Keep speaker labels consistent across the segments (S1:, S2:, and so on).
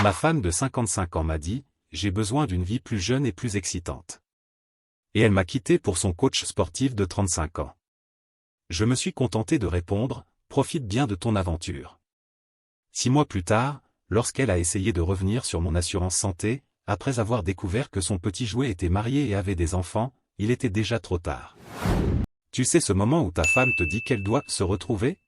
S1: Ma femme de 55 ans m'a dit, j'ai besoin d'une vie plus jeune et plus excitante. Et elle m'a quitté pour son coach sportif de 35 ans. Je me suis contenté de répondre, profite bien de ton aventure. 6 mois plus tard, lorsqu'elle a essayé de revenir sur mon assurance santé, après avoir découvert que son petit jouet était marié et avait des enfants, il était déjà trop tard. Tu sais ce moment où ta femme te dit qu'elle doit se retrouver?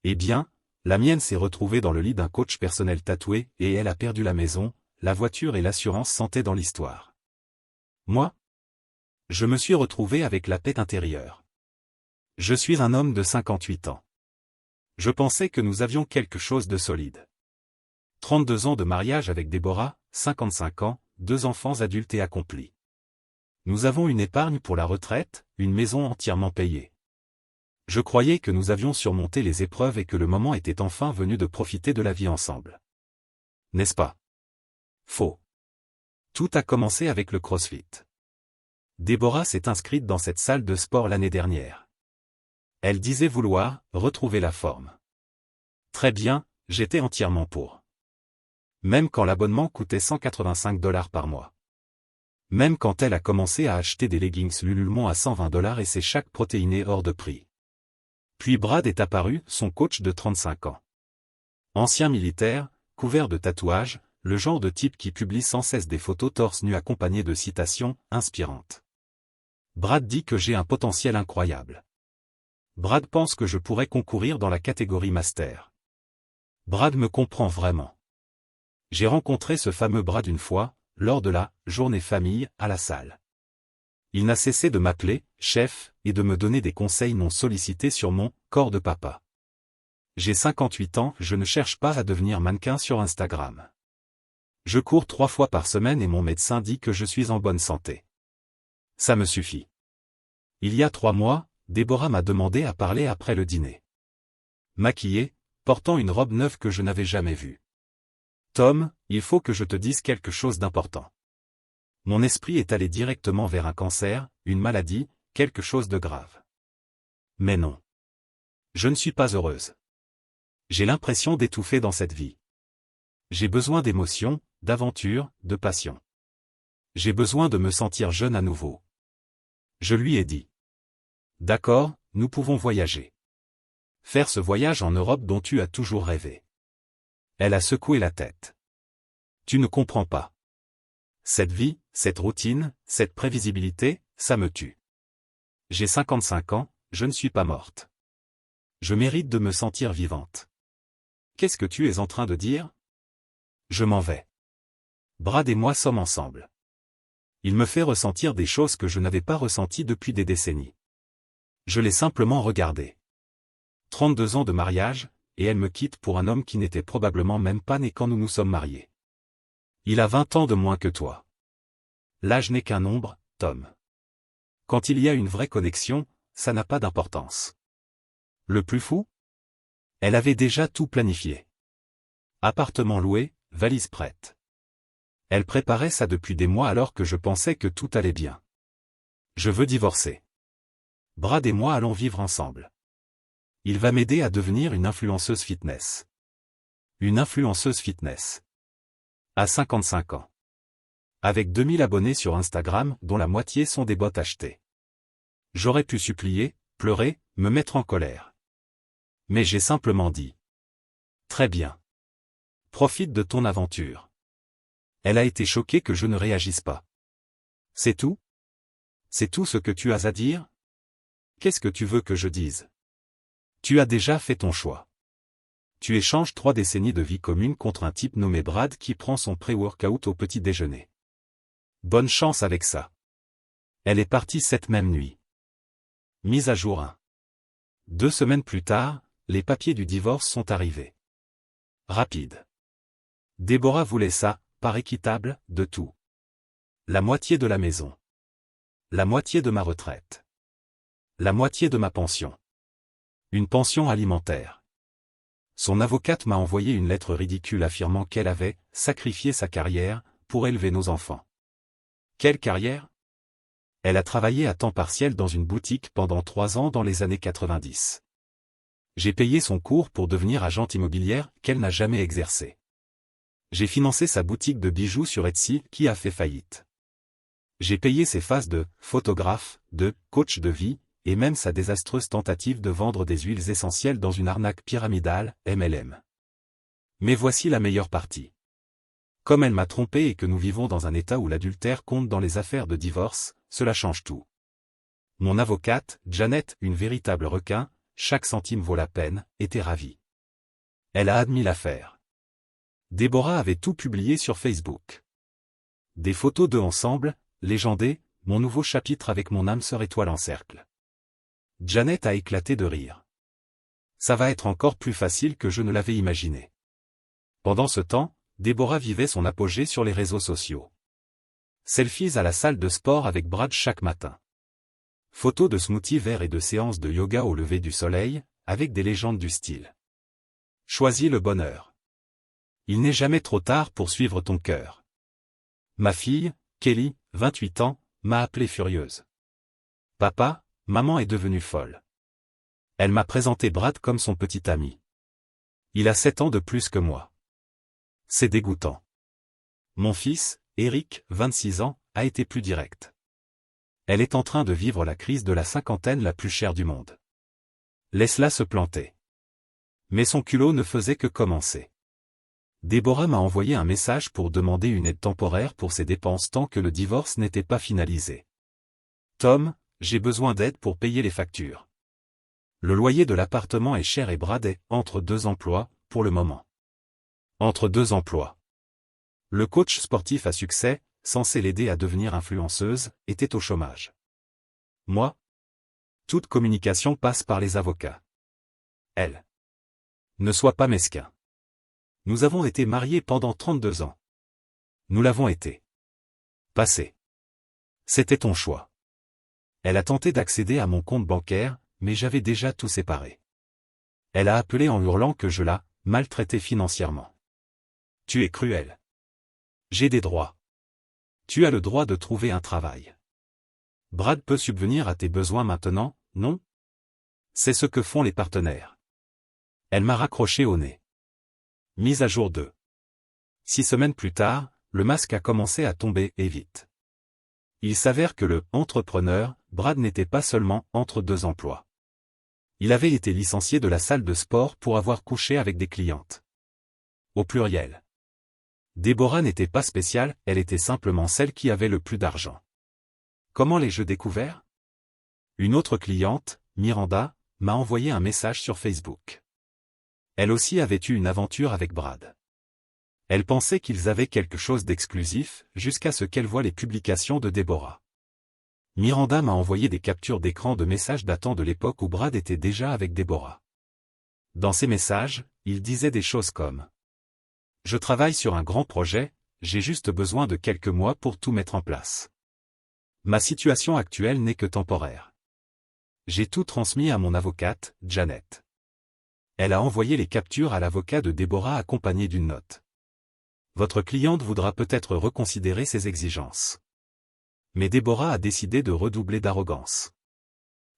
S1: Eh bien, la mienne s'est retrouvée dans le lit d'un coach personnel tatoué et elle a perdu la maison, la voiture et l'assurance santé dans l'histoire. Moi? Je me suis retrouvé avec la paix intérieure. Je suis un homme de 58 ans. Je pensais que nous avions quelque chose de solide. 32 ans de mariage avec Déborah, 55 ans, 2 enfants adultes et accomplis. Nous avons une épargne pour la retraite, une maison entièrement payée. Je croyais que nous avions surmonté les épreuves et que le moment était enfin venu de profiter de la vie ensemble. N'est-ce pas? Faux. Tout a commencé avec le CrossFit. Déborah s'est inscrite dans cette salle de sport l'année dernière. Elle disait vouloir retrouver la forme. Très bien, j'étais entièrement pour. Même quand l'abonnement coûtait 185 $ par mois. Même quand elle a commencé à acheter des leggings Lululemon à 120 $ et ses shakes protéinés hors de prix. Puis Brad est apparu, son coach de 35 ans. Ancien militaire, couvert de tatouages, le genre de type qui publie sans cesse des photos torse nu accompagnées de citations inspirantes. Brad dit que j'ai un potentiel incroyable. Brad pense que je pourrais concourir dans la catégorie master. Brad me comprend vraiment. J'ai rencontré ce fameux Brad une fois, lors de la journée famille, à la salle. Il n'a cessé de m'appeler « chef » et de me donner des conseils non sollicités sur mon « corps de papa ». J'ai 58 ans, je ne cherche pas à devenir mannequin sur Instagram. Je cours 3 fois par semaine et mon médecin dit que je suis en bonne santé. Ça me suffit. Il y a 3 mois, Déborah m'a demandé à parler après le dîner. Maquillée, portant une robe neuve que je n'avais jamais vue. Tom, il faut que je te dise quelque chose d'important. Mon esprit est allé directement vers un cancer, une maladie, quelque chose de grave. Mais non. Je ne suis pas heureuse. J'ai l'impression d'étouffer dans cette vie. J'ai besoin d'émotions, d'aventures, de passion. J'ai besoin de me sentir jeune à nouveau. Je lui ai dit. D'accord, nous pouvons voyager. Faire ce voyage en Europe dont tu as toujours rêvé. Elle a secoué la tête. Tu ne comprends pas. Cette vie, cette routine, cette prévisibilité, ça me tue. J'ai 55 ans, je ne suis pas morte. Je mérite de me sentir vivante. Qu'est-ce que tu es en train de dire? Je m'en vais. Brad et moi sommes ensemble. Il me fait ressentir des choses que je n'avais pas ressenties depuis des décennies. Je l'ai simplement regardé. 32 ans de mariage, et elle me quitte pour un homme qui n'était probablement même pas né quand nous nous sommes mariés. Il a 20 ans de moins que toi. L'âge n'est qu'un nombre, Tom. Quand il y a une vraie connexion, ça n'a pas d'importance. Le plus fou? Elle avait déjà tout planifié. Appartement loué, valise prête. Elle préparait ça depuis des mois alors que je pensais que tout allait bien. Je veux divorcer. Brad et moi allons vivre ensemble. Il va m'aider à devenir une influenceuse fitness. Une influenceuse fitness. À 55 ans. Avec 2000 abonnés sur Instagram, dont la moitié sont des bots achetés. J'aurais pu supplier, pleurer, me mettre en colère. Mais j'ai simplement dit. Très bien. Profite de ton aventure. Elle a été choquée que je ne réagisse pas. C'est tout? C'est tout ce que tu as à dire? Qu'est-ce que tu veux que je dise? Tu as déjà fait ton choix. Tu échanges 3 décennies de vie commune contre un type nommé Brad qui prend son pré-workout au petit déjeuner. Bonne chance avec ça. Elle est partie cette même nuit. Mise à jour 1. 2 semaines plus tard, les papiers du divorce sont arrivés. Rapide. Déborah voulait ça, par équitable, de tout. La moitié de la maison. La moitié de ma retraite. La moitié de ma pension. Une pension alimentaire. Son avocate m'a envoyé une lettre ridicule affirmant qu'elle avait sacrifié sa carrière pour élever nos enfants. Quelle carrière? Elle a travaillé à temps partiel dans une boutique pendant 3 ans dans les années 90. J'ai payé son cours pour devenir agente immobilière qu'elle n'a jamais exercé. J'ai financé sa boutique de bijoux sur Etsy qui a fait faillite. J'ai payé ses phases de photographe, de coach de vie, et même sa désastreuse tentative de vendre des huiles essentielles dans une arnaque pyramidale, MLM. Mais voici la meilleure partie. Comme elle m'a trompé et que nous vivons dans un état où l'adultère compte dans les affaires de divorce, cela change tout. Mon avocate, Janet, une véritable requin, chaque centime vaut la peine, était ravie. Elle a admis l'affaire. Déborah avait tout publié sur Facebook. Des photos d'eux ensemble, légendées, mon nouveau chapitre avec mon âme sœur étoile en cercle. Janet a éclaté de rire. Ça va être encore plus facile que je ne l'avais imaginé. Pendant ce temps, Déborah vivait son apogée sur les réseaux sociaux. Selfies à la salle de sport avec Brad chaque matin. Photos de smoothies verts et de séances de yoga au lever du soleil, avec des légendes du style. Choisis le bonheur. Il n'est jamais trop tard pour suivre ton cœur. Ma fille, Kelly, 28 ans, m'a appelée furieuse. Papa, maman est devenue folle. Elle m'a présenté Brad comme son petit ami. Il a 7 ans de plus que moi. C'est dégoûtant. Mon fils, Eric, 26 ans, a été plus direct. Elle est en train de vivre la crise de la cinquantaine la plus chère du monde. Laisse-la se planter. Mais son culot ne faisait que commencer. Déborah m'a envoyé un message pour demander une aide temporaire pour ses dépenses tant que le divorce n'était pas finalisé. Tom, j'ai besoin d'aide pour payer les factures. Le loyer de l'appartement est cher et Brad est entre 2 emplois, pour le moment. Entre 2 emplois. Le coach sportif à succès, censé l'aider à devenir influenceuse, était au chômage. Moi? Toute communication passe par les avocats. Elle. Ne sois pas mesquin. Nous avons été mariés pendant 32 ans. Nous l'avons été. Passé. C'était ton choix. Elle a tenté d'accéder à mon compte bancaire, mais j'avais déjà tout séparé. Elle a appelé en hurlant que je la maltraitais financièrement. Tu es cruel. J'ai des droits. Tu as le droit de trouver un travail. Brad peut subvenir à tes besoins maintenant, non? C'est ce que font les partenaires. Elle m'a raccroché au nez. Mise à jour 2. 6 semaines plus tard, le masque a commencé à tomber et vite. Il s'avère que le entrepreneur, Brad n'était pas seulement entre 2 emplois. Il avait été licencié de la salle de sport pour avoir couché avec des clientes. Au pluriel. Déborah n'était pas spéciale, elle était simplement celle qui avait le plus d'argent. Comment l'ai-je découvert? Une autre cliente, Miranda, m'a envoyé un message sur Facebook. Elle aussi avait eu une aventure avec Brad. Elle pensait qu'ils avaient quelque chose d'exclusif, jusqu'à ce qu'elle voie les publications de Déborah. Miranda m'a envoyé des captures d'écran de messages datant de l'époque où Brad était déjà avec Déborah. Dans ces messages, il disait des choses comme: je travaille sur un grand projet, j'ai juste besoin de quelques mois pour tout mettre en place. Ma situation actuelle n'est que temporaire. J'ai tout transmis à mon avocate, Janet. Elle a envoyé les captures à l'avocat de Déborah accompagné d'une note. Votre cliente voudra peut-être reconsidérer ses exigences. Mais Déborah a décidé de redoubler d'arrogance.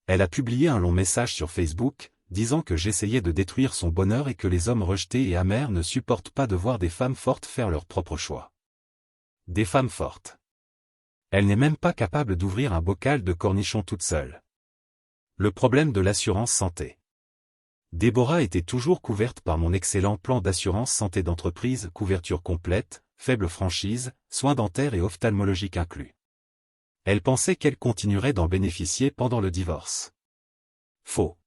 S1: Elle a publié un long message sur Facebook, disant que j'essayais de détruire son bonheur et que les hommes rejetés et amers ne supportent pas de voir des femmes fortes faire leur propre choix. Des femmes fortes. Elle n'est même pas capable d'ouvrir un bocal de cornichons toute seule. Le problème de l'assurance santé. Déborah était toujours couverte par mon excellent plan d'assurance santé d'entreprise, couverture complète, faible franchise, soins dentaires et ophtalmologiques inclus. Elle pensait qu'elle continuerait d'en bénéficier pendant le divorce. Faux.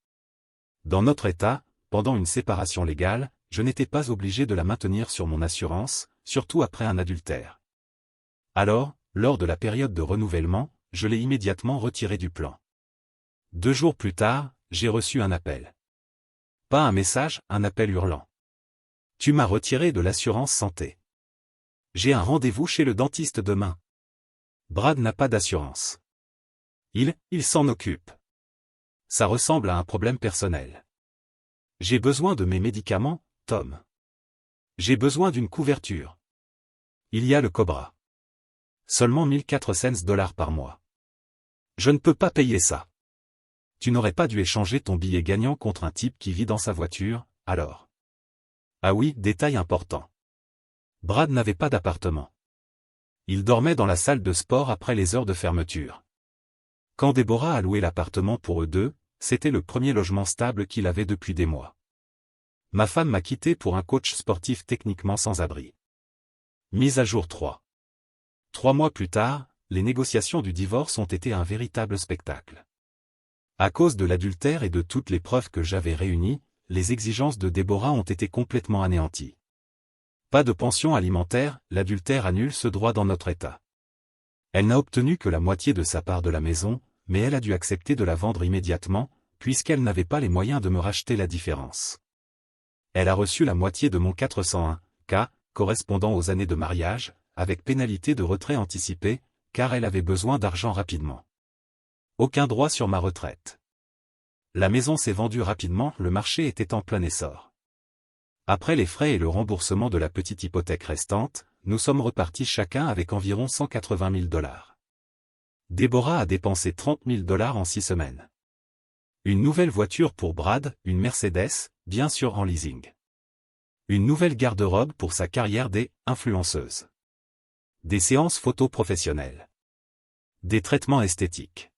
S1: Dans notre État, pendant une séparation légale, je n'étais pas obligé de la maintenir sur mon assurance, surtout après un adultère. Alors, lors de la période de renouvellement, je l'ai immédiatement retirée du plan. 2 jours plus tard, j'ai reçu un appel. Pas un message, un appel hurlant. Tu m'as retiré de l'assurance santé. J'ai un rendez-vous chez le dentiste demain. Brad n'a pas d'assurance. Il s'en occupe. Ça ressemble à un problème personnel. J'ai besoin de mes médicaments, Tom. J'ai besoin d'une couverture. Il y a le Cobra. Seulement 1400 $ par mois. Je ne peux pas payer ça. Tu n'aurais pas dû échanger ton billet gagnant contre un type qui vit dans sa voiture, alors. Ah oui, détail important. Brad n'avait pas d'appartement. Il dormait dans la salle de sport après les heures de fermeture. Quand Déborah a loué l'appartement pour eux deux, c'était le premier logement stable qu'il avait depuis des mois. Ma femme m'a quitté pour un coach sportif techniquement sans abri. Mise à jour 3. 3 mois plus tard, les négociations du divorce ont été un véritable spectacle. À cause de l'adultère et de toutes les preuves que j'avais réunies, les exigences de Déborah ont été complètement anéanties. Pas de pension alimentaire, l'adultère annule ce droit dans notre État. Elle n'a obtenu que la moitié de sa part de la maison, mais elle a dû accepter de la vendre immédiatement, puisqu'elle n'avait pas les moyens de me racheter la différence. Elle a reçu la moitié de mon 401K, correspondant aux années de mariage, avec pénalité de retrait anticipé, car elle avait besoin d'argent rapidement. Aucun droit sur ma retraite. La maison s'est vendue rapidement, le marché était en plein essor. Après les frais et le remboursement de la petite hypothèque restante, nous sommes repartis chacun avec environ 180 000 $. Déborah a dépensé 30 000 $ en 6 semaines. Une nouvelle voiture pour Brad, une Mercedes, bien sûr en leasing. Une nouvelle garde-robe pour sa carrière d'influenceuse. Des séances photos professionnelles. Des traitements esthétiques.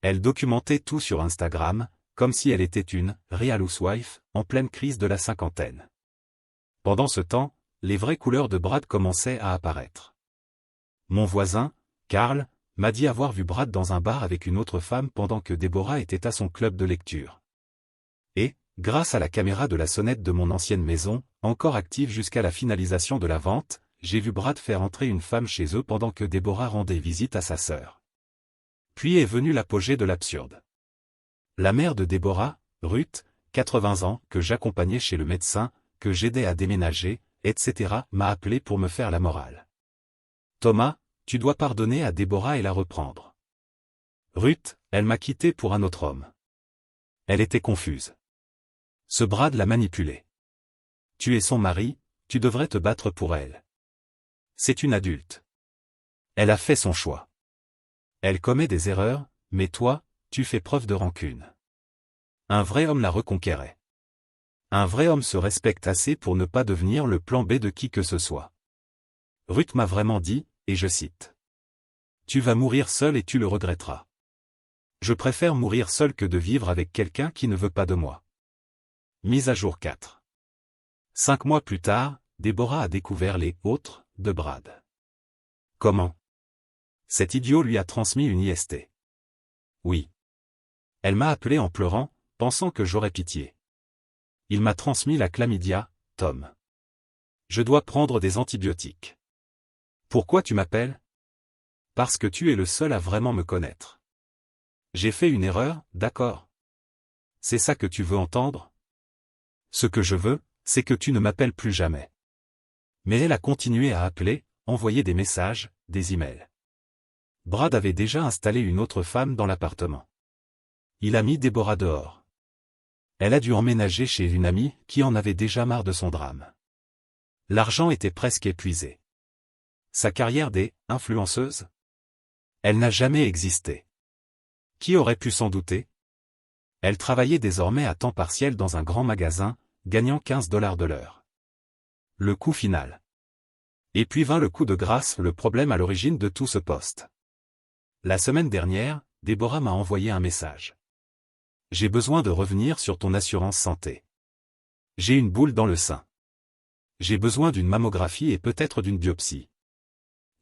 S1: Elle documentait tout sur Instagram, comme si elle était une « real housewife » en pleine crise de la cinquantaine. Pendant ce temps, les vraies couleurs de Brad commençaient à apparaître. Mon voisin, Carl, m'a dit avoir vu Brad dans un bar avec une autre femme pendant que Déborah était à son club de lecture. Et, grâce à la caméra de la sonnette de mon ancienne maison, encore active jusqu'à la finalisation de la vente, j'ai vu Brad faire entrer une femme chez eux pendant que Déborah rendait visite à sa sœur. Puis est venu l'apogée de l'absurde. La mère de Déborah, Ruth, 80 ans, que j'accompagnais chez le médecin, que j'aidais à déménager, etc., m'a appelé pour me faire la morale. Thomas, tu dois pardonner à Déborah et la reprendre. Ruth, elle m'a quitté pour un autre homme. Elle était confuse. Ce Brad l'a manipulée. Tu es son mari, tu devrais te battre pour elle. C'est une adulte. Elle a fait son choix. Elle commet des erreurs, mais toi, tu fais preuve de rancune. Un vrai homme la reconquérait. Un vrai homme se respecte assez pour ne pas devenir le plan B de qui que ce soit. Ruth m'a vraiment dit, et je cite. Tu vas mourir seul et tu le regretteras. Je préfère mourir seul que de vivre avec quelqu'un qui ne veut pas de moi. Mise à jour 4. 5 mois plus tard, Déborah a découvert les « autres » de Brad. Comment? Cet idiot lui a transmis une IST. Oui. Elle m'a appelé en pleurant, pensant que j'aurais pitié. Il m'a transmis la chlamydia, Tom. Je dois prendre des antibiotiques. Pourquoi tu m'appelles? Parce que tu es le seul à vraiment me connaître. J'ai fait une erreur, d'accord. C'est ça que tu veux entendre? Ce que je veux, c'est que tu ne m'appelles plus jamais. Mais elle a continué à appeler, envoyer des messages, des emails. Brad avait déjà installé une autre femme dans l'appartement. Il a mis Déborah dehors. Elle a dû emménager chez une amie qui en avait déjà marre de son drame. L'argent était presque épuisé. Sa carrière d'influenceuse? Elle n'a jamais existé. Qui aurait pu s'en douter? Elle travaillait désormais à temps partiel dans un grand magasin, gagnant 15 $ de l'heure. Le coup final. Et puis vint le coup de grâce, le problème à l'origine de tout ce poste. La semaine dernière, Déborah m'a envoyé un message. J'ai besoin de revenir sur ton assurance santé. J'ai une boule dans le sein. J'ai besoin d'une mammographie et peut-être d'une biopsie.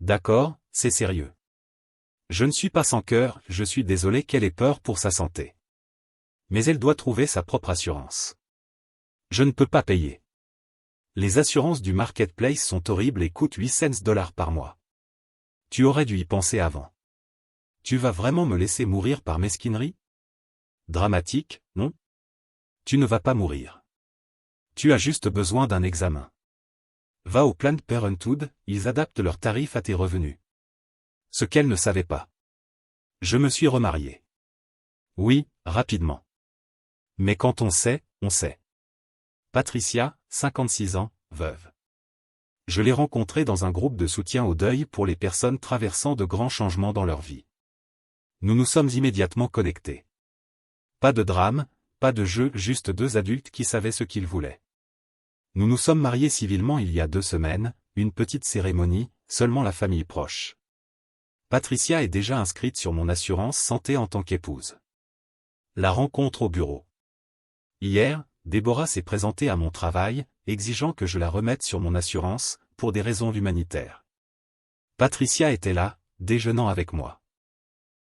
S1: D'accord, c'est sérieux. Je ne suis pas sans cœur, je suis désolé qu'elle ait peur pour sa santé. Mais elle doit trouver sa propre assurance. Je ne peux pas payer. Les assurances du marketplace sont horribles et coûtent 8 cents $ par mois. Tu aurais dû y penser avant. Tu vas vraiment me laisser mourir par mesquinerie? Dramatique, non? Tu ne vas pas mourir. Tu as juste besoin d'un examen. Va au Planned Parenthood, ils adaptent leurs tarifs à tes revenus. Ce qu'elle ne savait pas. Je me suis remarié. Oui, rapidement. Mais quand on sait, on sait. Patricia, 56 ans, veuve. Je l'ai rencontrée dans un groupe de soutien au deuil pour les personnes traversant de grands changements dans leur vie. Nous nous sommes immédiatement connectés. Pas de drame, pas de jeu, juste deux adultes qui savaient ce qu'ils voulaient. Nous nous sommes mariés civilement il y a 2 semaines, une petite cérémonie, seulement la famille proche. Patricia est déjà inscrite sur mon assurance santé en tant qu'épouse. La rencontre au bureau. Hier, Déborah s'est présentée à mon travail, exigeant que je la remette sur mon assurance, pour des raisons humanitaires. Patricia était là, déjeunant avec moi.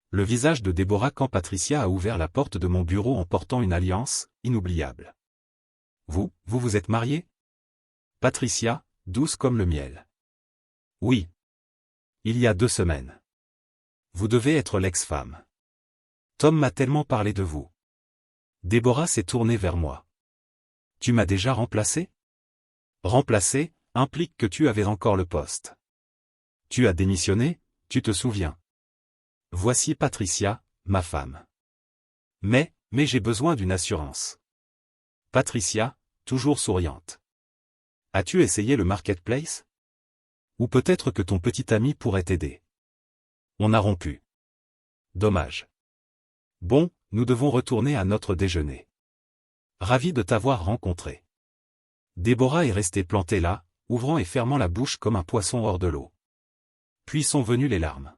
S1: Le visage de Déborah quand Patricia a ouvert la porte de mon bureau en portant une alliance, inoubliable. Vous êtes mariés? Patricia, douce comme le miel. Oui. Il y a 2 semaines. Vous devez être l'ex-femme. Tom m'a tellement parlé de vous. Déborah s'est tournée vers moi. Tu m'as déjà remplacé? Remplacé, implique que tu avais encore le poste. Tu as démissionné, tu te souviens. Voici Patricia, ma femme. Mais j'ai besoin d'une assurance. Patricia, toujours souriante. As-tu essayé le marketplace? Ou peut-être que ton petit ami pourrait t'aider. On a rompu. Dommage. Bon, nous devons retourner à notre déjeuner. Ravi de t'avoir rencontré. Déborah est restée plantée là, ouvrant et fermant la bouche comme un poisson hors de l'eau. Puis sont venues les larmes.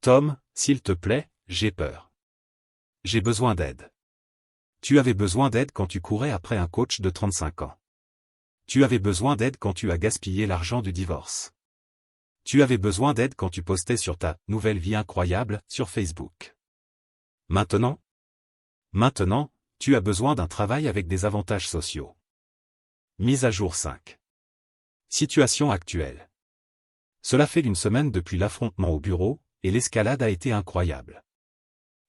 S1: Tom, s'il te plaît, j'ai peur. J'ai besoin d'aide. Tu avais besoin d'aide quand tu courais après un coach de 35 ans. Tu avais besoin d'aide quand tu as gaspillé l'argent du divorce. Tu avais besoin d'aide quand tu postais sur ta « nouvelle vie incroyable » sur Facebook. Maintenant, tu as besoin d'un travail avec des avantages sociaux. Mise à jour 5. Situation actuelle. Cela fait une semaine depuis l'affrontement au bureau, et l'escalade a été incroyable.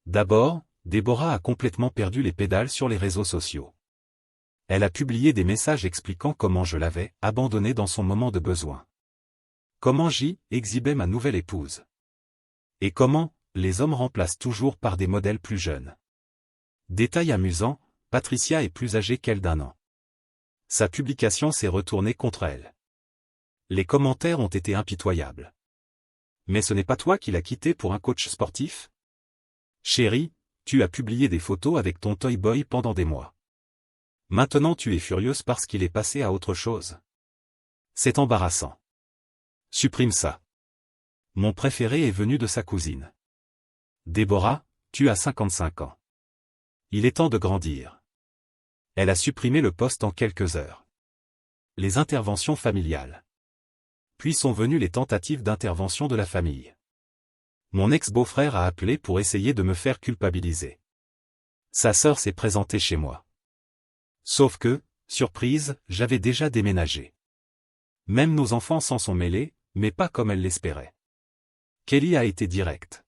S1: D'abord, Déborah a complètement perdu les pédales sur les réseaux sociaux. Elle a publié des messages expliquant comment je l'avais abandonnée dans son moment de besoin. Comment j'y exhibais ma nouvelle épouse. Et comment les hommes remplacent toujours par des modèles plus jeunes. Détail amusant, Patricia est plus âgée qu'elle d'1 an. Sa publication s'est retournée contre elle. Les commentaires ont été impitoyables. Mais ce n'est pas toi qui l'as quitté pour un coach sportif? Chérie, tu as publié des photos avec ton toy boy pendant des mois. Maintenant tu es furieuse parce qu'il est passé à autre chose. C'est embarrassant. Supprime ça. Mon préféré est venu de sa cousine. Déborah, tu as 55 ans. Il est temps de grandir. Elle a supprimé le post en quelques heures. Les interventions familiales. Puis sont venues les tentatives d'intervention de la famille. Mon ex-beau-frère a appelé pour essayer de me faire culpabiliser. Sa sœur s'est présentée chez moi. Sauf que, surprise, j'avais déjà déménagé. Même nos enfants s'en sont mêlés, mais pas comme elle l'espérait. Kelly a été directe.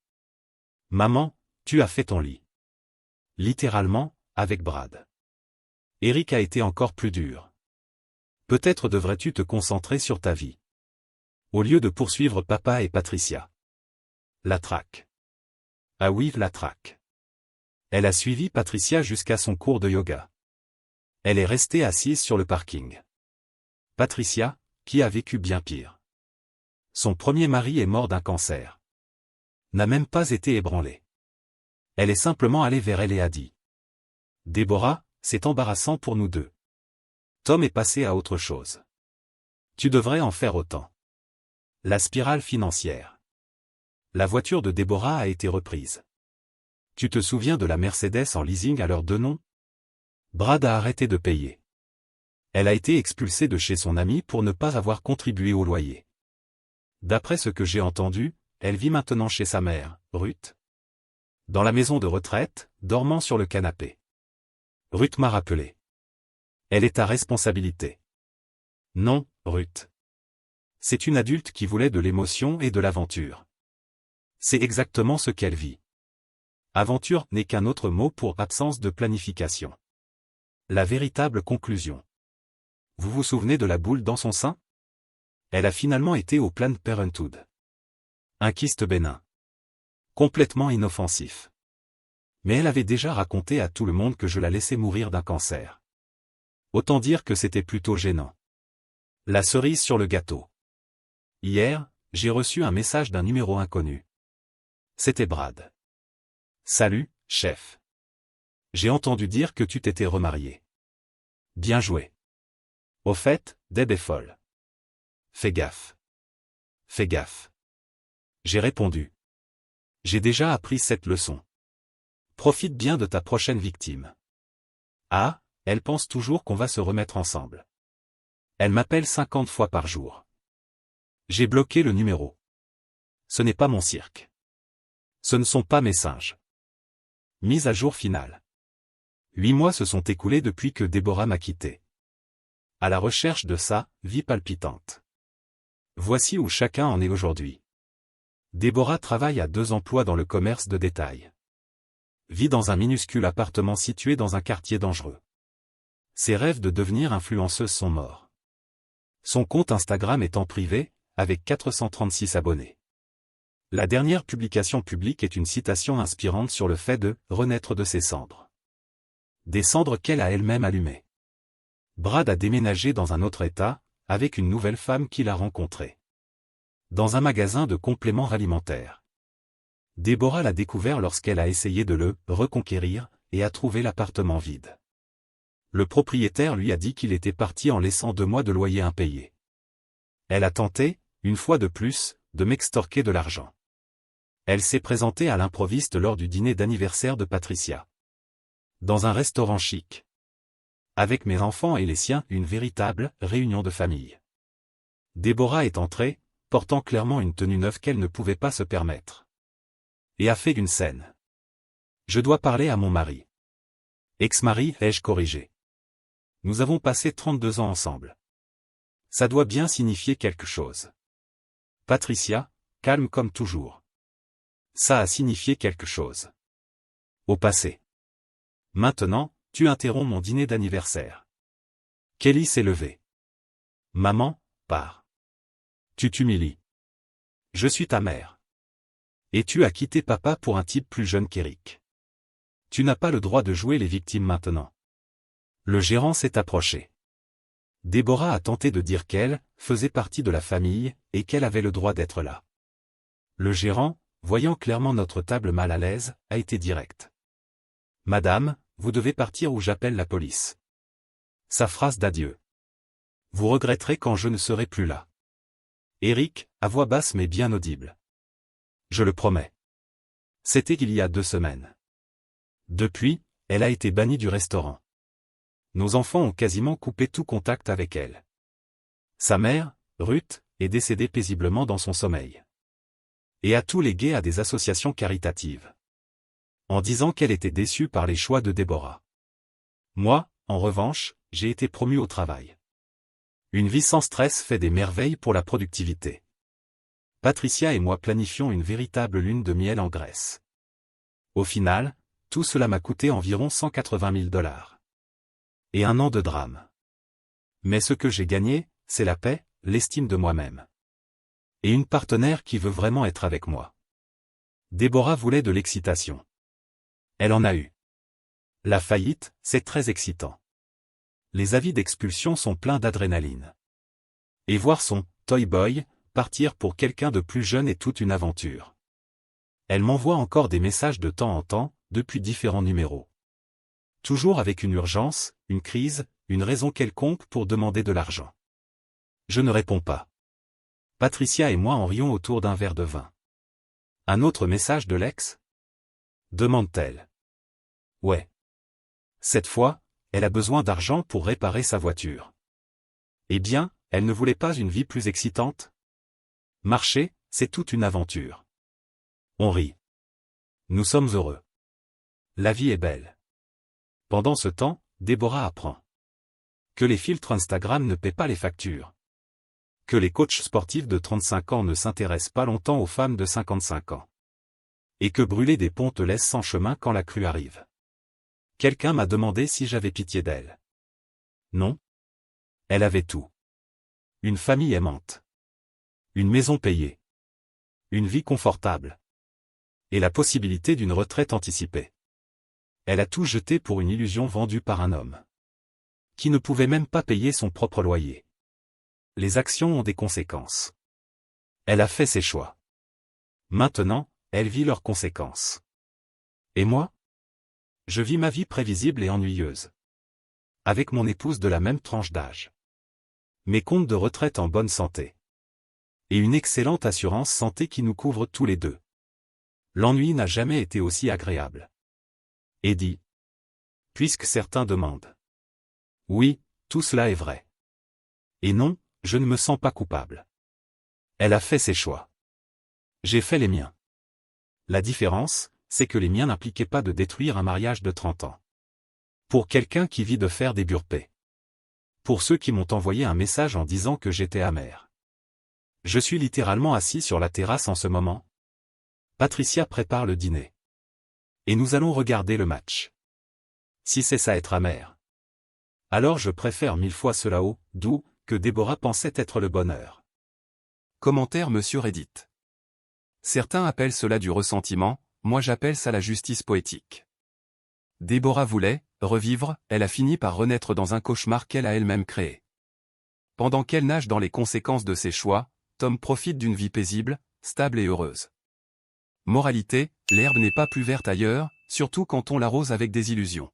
S1: Maman, tu as fait ton lit. Littéralement, avec Brad. Eric a été encore plus dur. Peut-être devrais-tu te concentrer sur ta vie. Au lieu de poursuivre papa et Patricia. La traque. Ah oui, la traque. Elle a suivi Patricia jusqu'à son cours de yoga. Elle est restée assise sur le parking. Patricia, qui a vécu bien pire. Son premier mari est mort d'un cancer. N'a même pas été ébranlée. Elle est simplement allée vers elle et a dit. Déborah, c'est embarrassant pour nous deux. Tom est passé à autre chose. Tu devrais en faire autant. La spirale financière. La voiture de Déborah a été reprise. Tu te souviens de la Mercedes en leasing à leurs 2 noms? Brad a arrêté de payer. Elle a été expulsée de chez son ami pour ne pas avoir contribué au loyer. D'après ce que j'ai entendu, elle vit maintenant chez sa mère, Ruth. Dans la maison de retraite, dormant sur le canapé. Ruth m'a rappelé. Elle est ta responsabilité. Non, Ruth. C'est une adulte qui voulait de l'émotion et de l'aventure. C'est exactement ce qu'elle vit. Aventure n'est qu'un autre mot pour absence de planification. La véritable conclusion. Vous vous souvenez de la boule dans son sein? Elle a finalement été au Planned Parenthood. Un kyste bénin. Complètement inoffensif. Mais elle avait déjà raconté à tout le monde que je la laissais mourir d'un cancer. Autant dire que c'était plutôt gênant. La cerise sur le gâteau. Hier, j'ai reçu un message d'un numéro inconnu. C'était Brad. Salut, chef. J'ai entendu dire que tu t'étais remarié. Bien joué. Au fait, Deb est folle. Fais gaffe. Fais gaffe. J'ai répondu. J'ai déjà appris cette leçon. Profite bien de ta prochaine victime. Ah, elle pense toujours qu'on va se remettre ensemble. Elle m'appelle 50 fois par jour. J'ai bloqué le numéro. Ce n'est pas mon cirque. Ce ne sont pas mes singes. Mise à jour finale. 8 mois se sont écoulés depuis que Déborah m'a quitté. À la recherche de sa vie palpitante. Voici où chacun en est aujourd'hui. Déborah travaille à 2 emplois dans le commerce de détail. Vit dans un minuscule appartement situé dans un quartier dangereux. Ses rêves de devenir influenceuse sont morts. Son compte Instagram est en privé, avec 436 abonnés. La dernière publication publique est une citation inspirante sur le fait de renaître de ses cendres. Des cendres qu'elle a elle-même allumées. Brad a déménagé dans un autre état, avec une nouvelle femme qu'il a rencontrée. Dans un magasin de compléments alimentaires. Déborah l'a découvert lorsqu'elle a essayé de le reconquérir, et a trouvé l'appartement vide. Le propriétaire lui a dit qu'il était parti en laissant 2 mois de loyer impayés. Elle a tenté, une fois de plus, de m'extorquer de l'argent. Elle s'est présentée à l'improviste lors du dîner d'anniversaire de Patricia. Dans un restaurant chic. Avec mes enfants et les siens, une véritable réunion de famille. Déborah est entrée, portant clairement une tenue neuve qu'elle ne pouvait pas se permettre. Et a fait une scène. Je dois parler à mon mari. Ex-mari, ai-je corrigé. Nous avons passé 32 ans ensemble. Ça doit bien signifier quelque chose. Patricia, calme comme toujours. Ça a signifié quelque chose. Au passé. Maintenant, tu interromps mon dîner d'anniversaire. Kelly s'est levée. Maman, pars. Tu t'humilies. Je suis ta mère. Et tu as quitté papa pour un type plus jeune qu'Eric. Tu n'as pas le droit de jouer les victimes maintenant. Le gérant s'est approché. Déborah a tenté de dire qu'elle faisait partie de la famille et qu'elle avait le droit d'être là. Le gérant, voyant clairement notre table mal à l'aise, a été direct. Madame, vous devez partir ou j'appelle la police. Sa phrase d'adieu. Vous regretterez quand je ne serai plus là. Eric, à voix basse mais bien audible. Je le promets. C'était il y a 2 semaines. Depuis, elle a été bannie du restaurant. Nos enfants ont quasiment coupé tout contact avec elle. Sa mère, Ruth, est décédée paisiblement dans son sommeil. Et a tout légué à des associations caritatives. En disant qu'elle était déçue par les choix de Déborah. Moi, en revanche, j'ai été promu au travail. Une vie sans stress fait des merveilles pour la productivité. Patricia et moi planifions une véritable lune de miel en Grèce. Au final, tout cela m'a coûté environ 180 000 $. Et 1 an de drame. Mais ce que j'ai gagné, c'est la paix, l'estime de moi-même. Et une partenaire qui veut vraiment être avec moi. Déborah voulait de l'excitation. Elle en a eu. La faillite, c'est très excitant. Les avis d'expulsion sont pleins d'adrénaline. Et voir son « toy boy » partir pour quelqu'un de plus jeune est toute une aventure. Elle m'envoie encore des messages de temps en temps, depuis différents numéros. Toujours avec une urgence, une crise, une raison quelconque pour demander de l'argent. Je ne réponds pas. Patricia et moi en rions autour d'un verre de vin. Un autre message de l'ex ? Demande-t-elle. Ouais. Cette fois, elle a besoin d'argent pour réparer sa voiture. Eh bien, elle ne voulait pas une vie plus excitante ? Marcher, c'est toute une aventure. On rit. Nous sommes heureux. La vie est belle. Pendant ce temps, Déborah apprend que les filtres Instagram ne paient pas les factures. Que les coachs sportifs de 35 ans ne s'intéressent pas longtemps aux femmes de 55 ans. Et que brûler des ponts te laisse sans chemin quand la crue arrive. Quelqu'un m'a demandé si j'avais pitié d'elle. Non. Elle avait tout. Une famille aimante. Une maison payée. Une vie confortable. Et la possibilité d'une retraite anticipée. Elle a tout jeté pour une illusion vendue par un homme. Qui ne pouvait même pas payer son propre loyer. Les actions ont des conséquences. Elle a fait ses choix. Maintenant, elle vit leurs conséquences. Et moi ? Je vis ma vie prévisible et ennuyeuse. Avec mon épouse de la même tranche d'âge. Mes comptes de retraite en bonne santé. Et une excellente assurance santé qui nous couvre tous les deux. L'ennui n'a jamais été aussi agréable. Eddie. Puisque certains demandent. Oui, tout cela est vrai. Et non, je ne me sens pas coupable. Elle a fait ses choix. J'ai fait les miens. La différence, c'est que les miens n'impliquaient pas de détruire un mariage de 30 ans. Pour quelqu'un qui vit de faire des burpees. Pour ceux qui m'ont envoyé un message en disant que j'étais amer. Je suis littéralement assis sur la terrasse en ce moment. Patricia prépare le dîner. Et nous allons regarder le match. Si c'est ça être amer. Alors je préfère 1000 fois cela au doux que Déborah pensait être le bonheur.
S2: Commentaire Monsieur Reddit. Certains appellent cela du ressentiment, moi j'appelle ça la justice poétique. Déborah voulait revivre, elle a fini par renaître dans un cauchemar qu'elle a elle-même créé. Pendant qu'elle nage dans les conséquences de ses choix, Tom profite d'une vie paisible, stable et heureuse. Moralité, l'herbe n'est pas plus verte ailleurs, surtout quand on l'arrose avec des illusions.